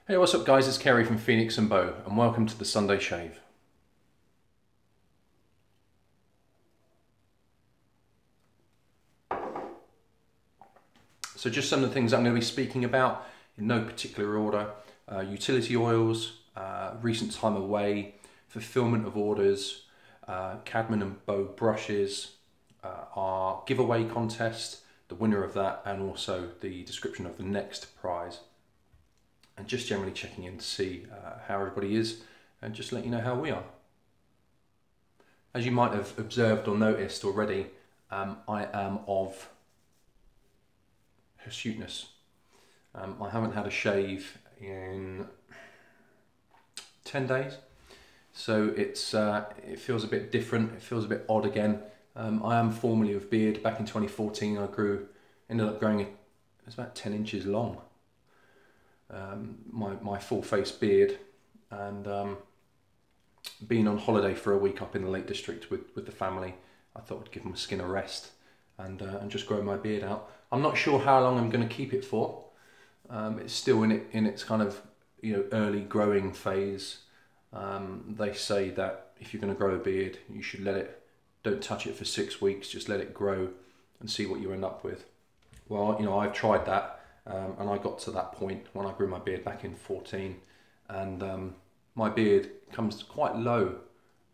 Hey, what's up guys, it's Kerry from Phoenix and Bow and welcome to the Sunday Shave. So just some of the things I'm going to be speaking about in no particular order. Utility oils, recent time away, fulfillment of orders, Cadman and Bow brushes, our giveaway contest, the winner of that, and also the description of the next prize. And just generally checking in to see how everybody is and just let you know how we are. As you might have observed or noticed already, I am of hirsuteness. I haven't had a shave in 10 days, so it feels a bit different, it feels a bit odd again. I am formerly of beard. Back in 2014 I ended up growing, it was about 10 inches long. My full face beard, and being on holiday for a week up in the Lake District with the family, I thought I'd give my skin a rest and just grow my beard out. I'm not sure how long I'm going to keep it for. It's still in its kind of early growing phase. They say that if you're going to grow a beard, you should don't touch it for 6 weeks, just let it grow and see what you end up with. Well, I've tried that. And I got to that point when I grew my beard back in 14, and my beard comes quite low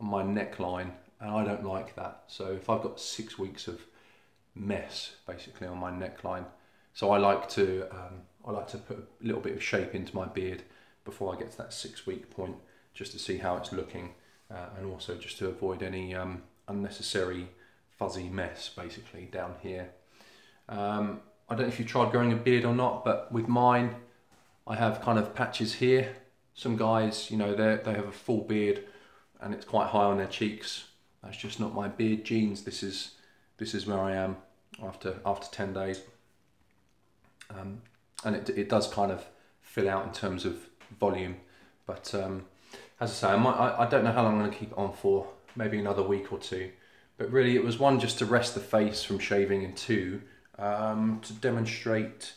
on my neckline, and I don't like that. So if I've got 6 weeks of mess basically on my neckline, so I like to put a little bit of shape into my beard before I get to that 6 week point, just to see how it's looking, and also just to avoid any unnecessary fuzzy mess basically down here. I don't know if you've tried growing a beard or not, but with mine, I have kind of patches here. Some guys, they have a full beard and it's quite high on their cheeks. That's just not my beard genes. This is where I am after 10 days. And it does kind of fill out in terms of volume. But as I say, I don't know how long I'm going to keep it on for, maybe another week or two. But really it was one, just to rest the face from shaving, and two, to demonstrate,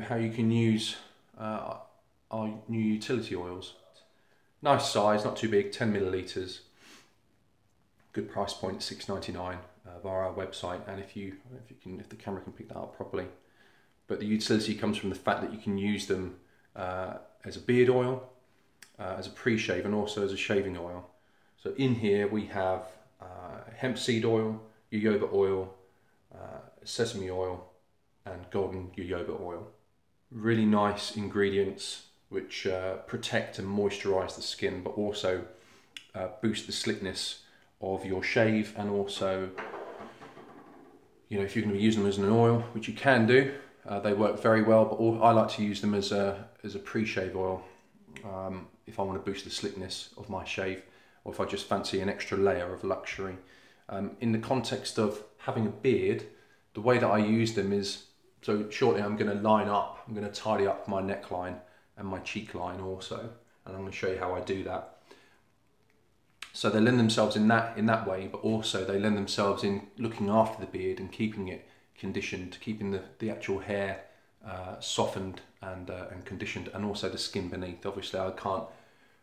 how you can use our new utility oils. Nice size, not too big, 10 millilitres. Good price point, $6.99 via our website. And if the camera can pick that up properly. But the utility comes from the fact that you can use them as a beard oil, as a pre-shave, and also as a shaving oil. So in here we have hemp seed oil, jojoba oil, sesame oil, and golden jojoba oil. Really nice ingredients which protect and moisturize the skin, but also boost the slickness of your shave. And also, if you're going to be using them as an oil, which you can do, they work very well. But I like to use them as a pre-shave oil if I want to boost the slickness of my shave, or if I just fancy an extra layer of luxury. In the context of having a beard, the way that I use them is, so shortly I'm going to tidy up my neckline and my cheek line also, and I'm going to show you how I do that. So they lend themselves in that way, but also they lend themselves in looking after the beard and keeping it conditioned, keeping the actual hair softened and conditioned, and also the skin beneath. Obviously I can't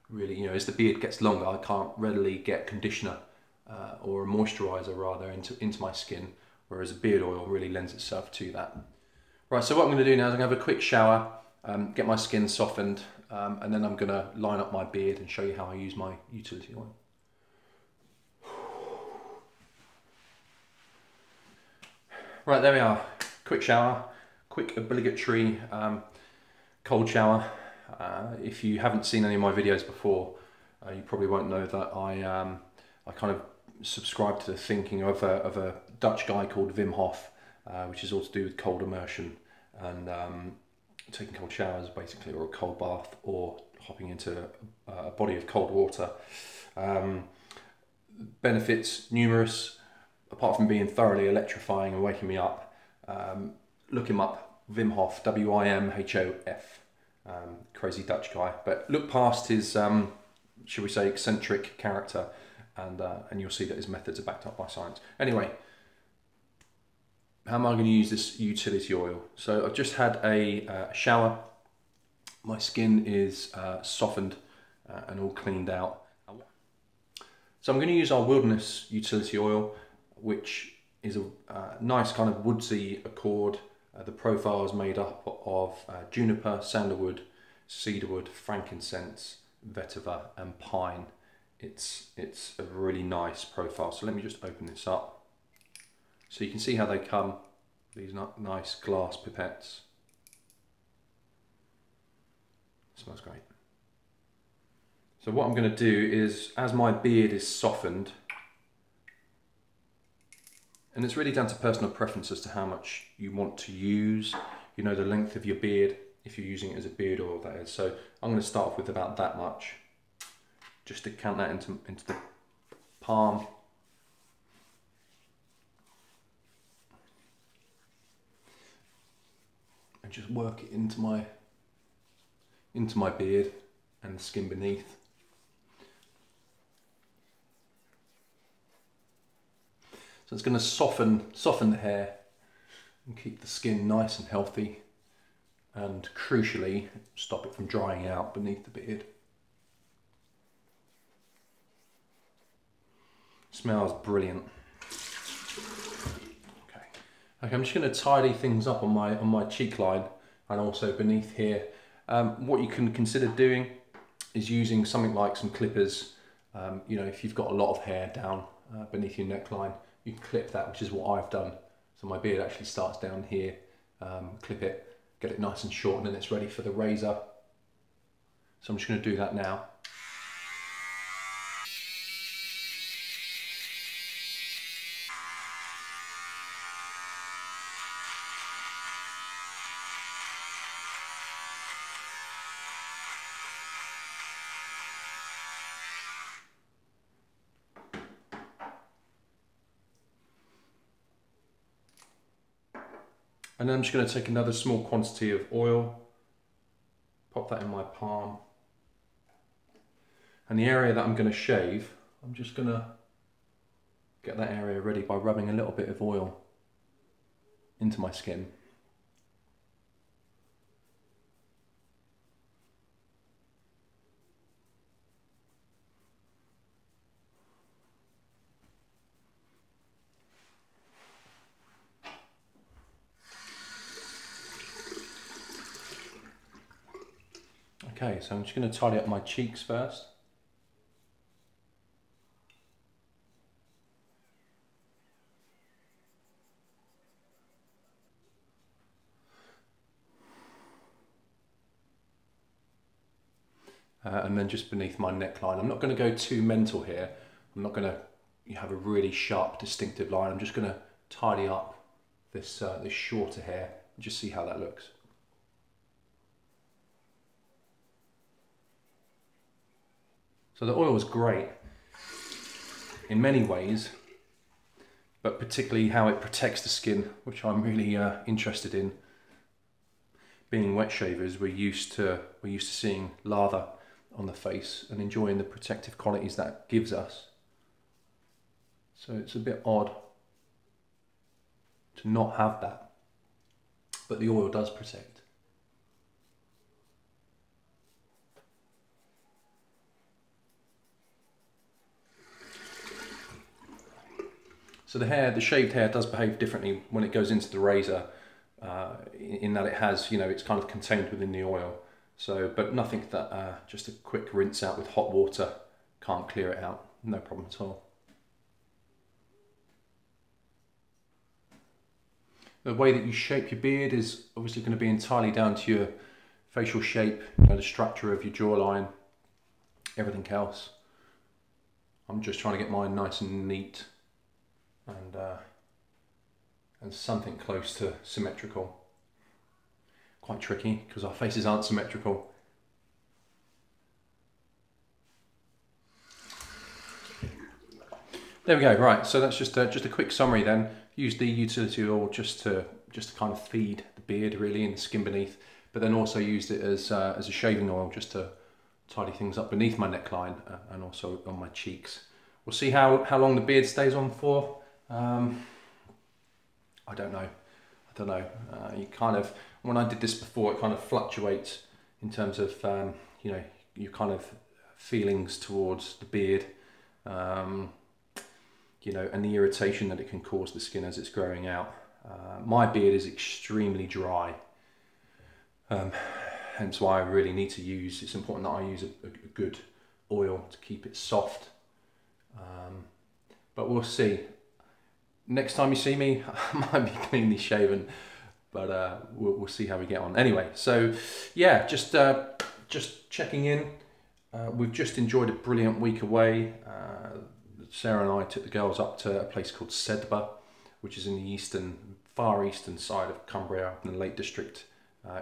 really, as the beard gets longer, I can't readily get conditioner or a moisturizer rather into my skin, whereas a beard oil really lends itself to that. Right, so what I'm going to do now is I'm going to have a quick shower, get my skin softened, and then I'm going to line up my beard and show you how I use my utility oil. Right, there we are. Quick shower, quick obligatory cold shower. If you haven't seen any of my videos before, you probably won't know that I kind of subscribe to the thinking of a Dutch guy called Wim Hof, which is all to do with cold immersion and taking cold showers basically, or a cold bath, or hopping into a body of cold water. Benefits numerous, apart from being thoroughly electrifying and waking me up. Look him up, Wim Hof, W-I-M-H-O-F. Crazy Dutch guy, but look past his, shall we say, eccentric character, and you'll see that his methods are backed up by science. Anyway, how am I going to use this utility oil? So I've just had a shower, my skin is softened and all cleaned out. So I'm going to use our Wilderness Utility Oil, which is a nice kind of woodsy accord. The profile is made up of juniper, sandalwood, cedarwood, frankincense, vetiver and pine. It's a really nice profile. So let me just open this up. So you can see how they come, these nice glass pipettes. Smells great. So what I'm going to do is, as my beard is softened, and it's really down to personal preference as to how much you want to use, you know, the length of your beard, if you're using it as a beard oil, that is. So I'm going to start off with about that much, just to count that into the palm. And just work it into my beard and the skin beneath. So it's going to soften the hair and keep the skin nice and healthy, and crucially stop it from drying out beneath the beard. Smells brilliant. Okay, I'm just going to tidy things up on my cheek line and also beneath here. What you can consider doing is using something like some clippers. You know, if you've got a lot of hair down beneath your neckline, you can clip that, which is what I've done. So my beard actually starts down here, clip it, get it nice and short, and then it's ready for the razor. So I'm just going to do that now. And then I'm just going to take another small quantity of oil, pop that in my palm. And the area that I'm going to shave, I'm just going to get that area ready by rubbing a little bit of oil into my skin. Okay, so I'm just going to tidy up my cheeks first. And then just beneath my neckline. I'm not going to go too mental here. I'm not going to have a really sharp, distinctive line. I'm just going to tidy up this shorter hair and just see how that looks. So the oil is great in many ways, but particularly how it protects the skin, which I'm really interested in. Being wet shavers, we're used to seeing lather on the face and enjoying the protective qualities that gives us. So it's a bit odd to not have that, but the oil does protect. So the shaved hair does behave differently when it goes into the razor, in that it has, you know, it's kind of contained within the oil. So, but nothing that just a quick rinse out with hot water can't clear it out. No problem at all. The way that you shape your beard is obviously going to be entirely down to your facial shape, you know, the structure of your jawline, everything else. I'm just trying to get mine nice and neat and something close to symmetrical. Quite tricky because our faces aren't symmetrical. There we go. Right, so that's just a quick summary then. Use the utility oil just to kind of feed the beard really and the skin beneath, but then also used it as a shaving oil just to tidy things up beneath my neckline and also on my cheeks. We'll see how long the beard stays on for. I don't know. You kind of, when I did this before, it kind of fluctuates. in terms of you know, your kind of feelings towards the beard, you know, and the irritation that it can cause the skin as it's growing out. My beard is extremely dry, hence why I really need to use, it's important that I use a good oil to keep it soft. But we'll see. Next time you see me, I might be cleanly shaven, but we'll see how we get on. Anyway, so yeah, just checking in. We've just enjoyed a brilliant week away. Sarah and I took the girls up to a place called Sedba, which is in the far eastern side of Cumbria, in the Lake District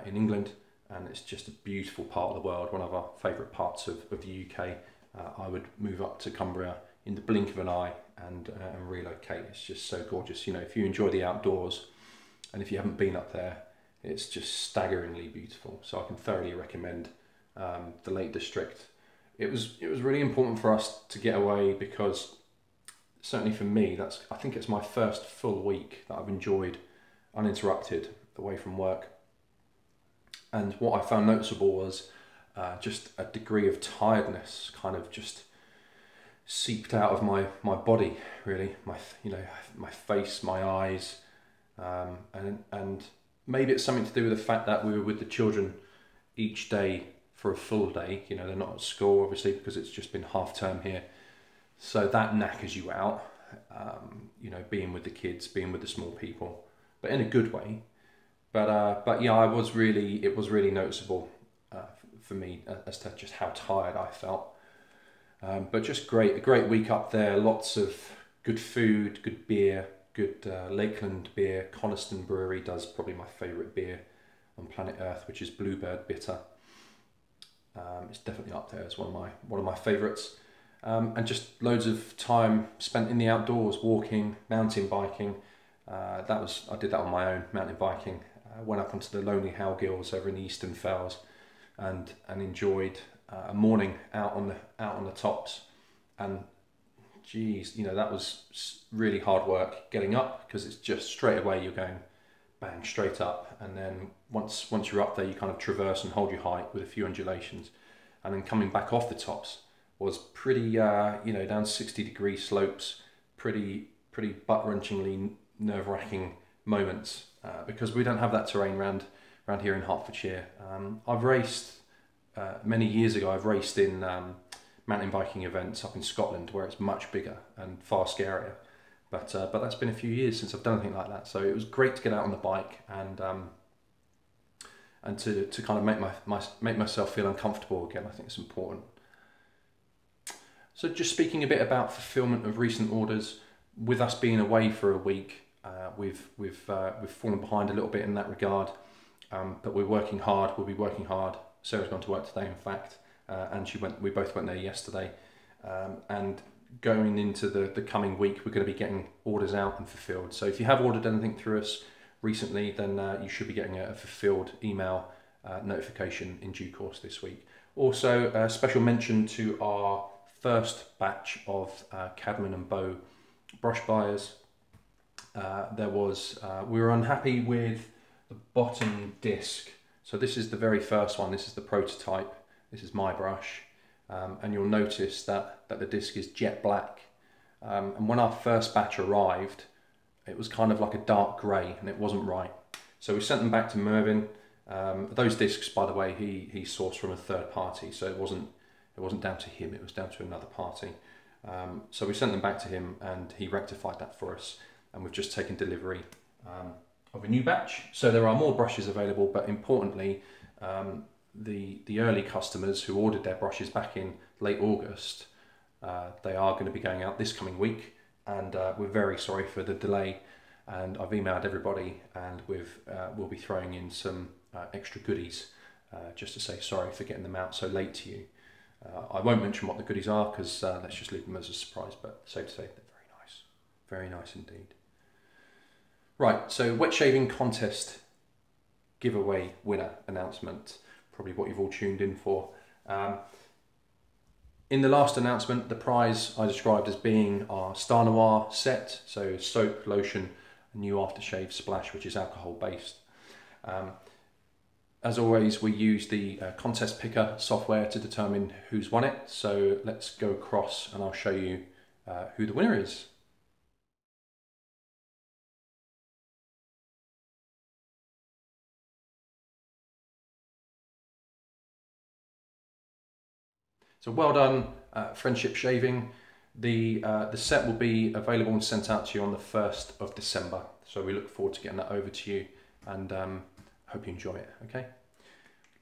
in England, and it's just a beautiful part of the world, one of our favourite parts of the UK. I would move up to Cumbria in the blink of an eye and relocate. It's just so gorgeous. You know, if you enjoy the outdoors, and if you haven't been up there, it's just staggeringly beautiful. So I can thoroughly recommend the Lake District. It was really important for us to get away because, certainly for me, I think it's my first full week that I've enjoyed uninterrupted away from work. And what I found noticeable was just a degree of tiredness kind of just seeped out of my body, really. My face, my eyes, and maybe it's something to do with the fact that we were with the children each day for a full day. You know, they're not at school obviously because it's just been half term here, so that knackers you out. You know, being with the kids, being with the small people, but in a good way. But yeah, it was really noticeable for me as to just how tired I felt. But just a great week up there. Lots of good food, good beer, good Lakeland beer. Coniston Brewery does probably my favourite beer on planet Earth, which is Bluebird Bitter. It's definitely up there as one of my favourites. And just loads of time spent in the outdoors, walking, mountain biking. I did that on my own, mountain biking. Went up onto the lonely How Gills over in the Eastern Fells, and enjoyed a morning out on the tops. And geez, you know, that was really hard work getting up, because it's just straight away you're going bang straight up, and then once you're up there you kind of traverse and hold your height with a few undulations, and then coming back off the tops was pretty you know, down 60-degree slopes, pretty butt-wrenchingly nerve-wracking moments, because we don't have that terrain around here in Hertfordshire. I've raced many years ago. I've raced in mountain biking events up in Scotland where it's much bigger and far scarier, but that's been a few years since I've done anything like that. So it was great to get out on the bike and to kind of make myself feel uncomfortable again. I think it's important. So just speaking a bit about fulfillment of recent orders, with us being away for a week, we've fallen behind a little bit in that regard, but we're working hard. We'll be working hard. Sarah's gone to work today, in fact, and we both went there yesterday, and going into the coming week, we're going to be getting orders out and fulfilled. So if you have ordered anything through us recently, then you should be getting a fulfilled email notification in due course this week. Also, a special mention to our first batch of Cadman and Bow brush buyers. We were unhappy with the bottom disc. So this is the very first one. This is the prototype. This is my brush, and you'll notice that the disc is jet black. And when our first batch arrived, it was kind of like a dark grey, and it wasn't right. So we sent them back to Mervyn. Those discs, by the way, he sourced from a third party, so it wasn't down to him. It was down to another party. So we sent them back to him, and he rectified that for us. And we've just taken delivery of a new batch. So there are more brushes available, but importantly, the early customers who ordered their brushes back in late August, they are going to be going out this coming week, and we're very sorry for the delay. And I've emailed everybody, and we'll be throwing in some extra goodies just to say sorry for getting them out so late to you. I won't mention what the goodies are, because let's just leave them as a surprise, but safe to say they're very nice indeed. Right, so wet shaving contest giveaway winner announcement, probably what you've all tuned in for. In the last announcement, the prize I described as being our Star Noir set, so soap, lotion, a new aftershave splash, which is alcohol based. As always, we use the contest picker software to determine who's won it. So let's go across and I'll show you who the winner is. So well done, Friendship Shaving. The set will be available and sent out to you on the 1st of December. So we look forward to getting that over to you, and hope you enjoy it, okay?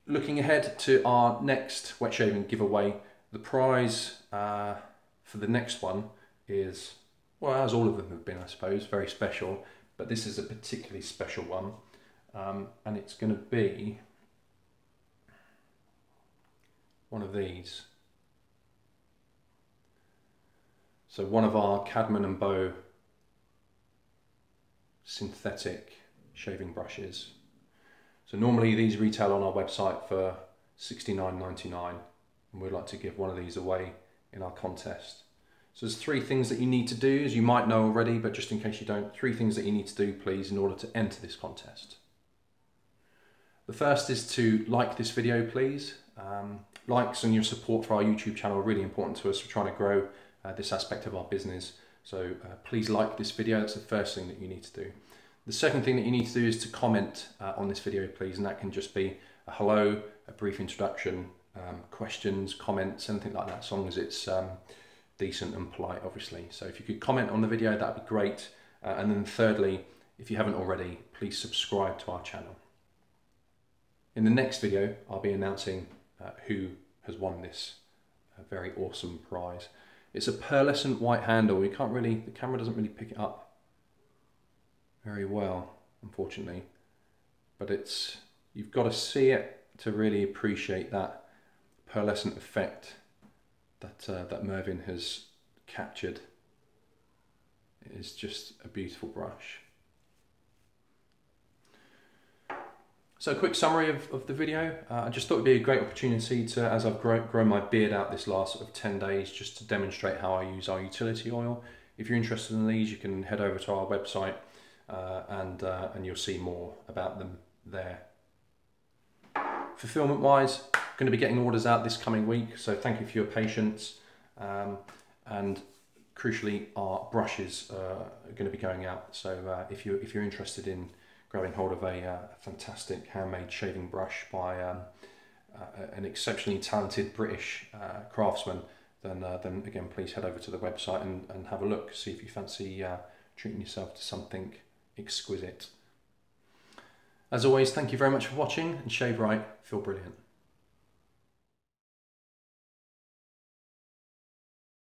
Looking ahead to our next wet shaving giveaway, the prize for the next one is, well, as all of them have been, I suppose, very special, but this is a particularly special one, and it's going to be one of these. So one of our Cadman and Bow synthetic shaving brushes. So normally these retail on our website for $69.99, and we'd like to give one of these away in our contest. So there's 3 things that you need to do, as you might know already, but just in case you don't, 3 things that you need to do, please, in order to enter this contest. The first is to like this video, please. Likes and your support for our YouTube channel are really important to us. We're trying to grow this aspect of our business. So please like this video. That's the first thing that you need to do. The second thing that you need to do is to comment on this video, please, and that can just be a hello, a brief introduction, questions, comments, anything like that, as long as it's decent and polite, obviously. So if you could comment on the video, that'd be great. And then thirdly, if you haven't already, please subscribe to our channel. In the next video, I'll be announcing who has won this very awesome prize. It's a pearlescent white handle. You can't really, the camera doesn't really pick it up very well, unfortunately. But it's, you've got to see it to really appreciate that pearlescent effect that that Mervyn has captured. It is just a beautiful brush. So a quick summary of the video. I just thought it'd be a great opportunity to, as I've grown my beard out this last sort of 10 days, just to demonstrate how I use our utility oil. If you're interested in these, you can head over to our website and you'll see more about them there. Fulfillment wise, going to be getting orders out this coming week, so thank you for your patience. And crucially, our brushes are going to be going out. So if you're interested in grabbing hold of a fantastic handmade shaving brush by an exceptionally talented British craftsman, then again, please head over to the website and have a look, see if you fancy treating yourself to something exquisite. As always, thank you very much for watching, and shave right, feel brilliant.